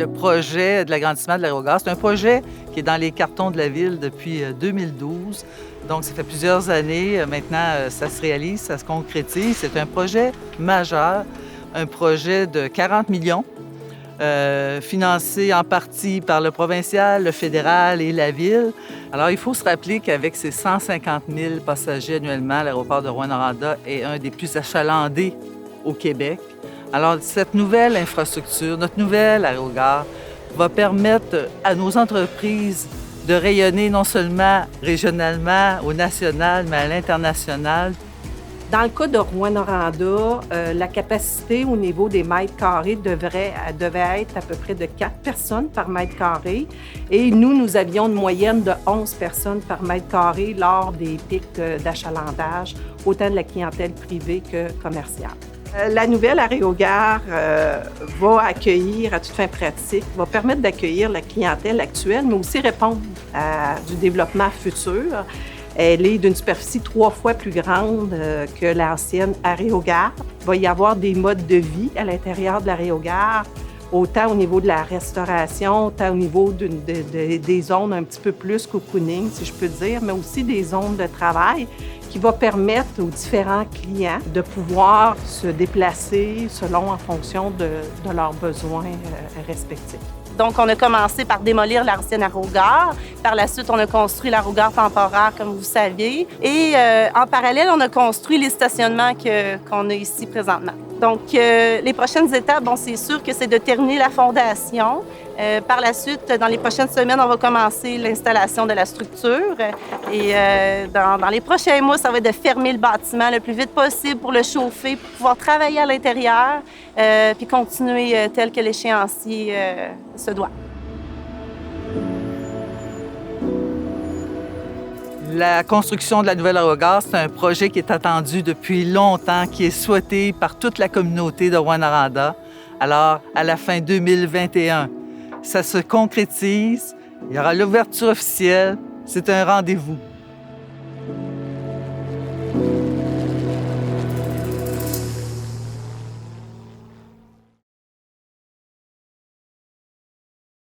le projet de l'agrandissement de l'aérogare. C'est un projet qui est dans les cartons de la Ville depuis 2012. Donc, ça fait plusieurs années. Maintenant, ça se réalise, ça se concrétise. C'est un projet majeur, un projet de 40 millions, financé en partie par le provincial, le fédéral et la Ville. Alors, il faut se rappeler qu'avec ses 150 000 passagers annuellement, l'aéroport de Rouyn-Noranda est un des plus achalandés au Québec. Alors, cette nouvelle infrastructure, notre nouvelle aérogare, va permettre à nos entreprises de rayonner non seulement régionalement, au national, mais à l'international. Dans le cas de Rouyn-Noranda, la capacité au niveau des mètres carrés devait être à peu près de 4 personnes par mètre carré. Et nous avions une moyenne de 11 personnes par mètre carré lors des pics d'achalandage, autant de la clientèle privée que commerciale. La nouvelle aérogare va accueillir, à toute fin pratique, va permettre d'accueillir la clientèle actuelle, mais aussi répondre à du développement futur. Elle est d'une superficie 3 fois plus grande que l'ancienne aérogare. Il va y avoir des modes de vie à l'intérieur de l'aérogare, autant au niveau de la restauration, autant au niveau des zones un petit peu plus cocooning, si je peux dire, mais aussi des zones de travail qui va permettre aux différents clients de pouvoir se déplacer en fonction de leurs besoins respectifs. Donc, on a commencé par démolir l'ancienne aérogare. Par la suite, on a construit l'aérogare temporaire, comme vous saviez. Et en parallèle, on a construit les stationnements qu'on a ici présentement. Donc, les prochaines étapes, c'est sûr que c'est de terminer la fondation. Par la suite, dans les prochaines semaines, on va commencer l'installation de la structure. Et dans les prochains mois, ça va être de fermer le bâtiment le plus vite possible pour le chauffer, pour pouvoir travailler à l'intérieur, puis continuer tel que l'échéancier se doit. La construction de la nouvelle aérogare, c'est un projet qui est attendu depuis longtemps, qui est souhaité par toute la communauté de Rouyn-Noranda. Alors, à la fin 2021, ça se concrétise, il y aura l'ouverture officielle, c'est un rendez-vous.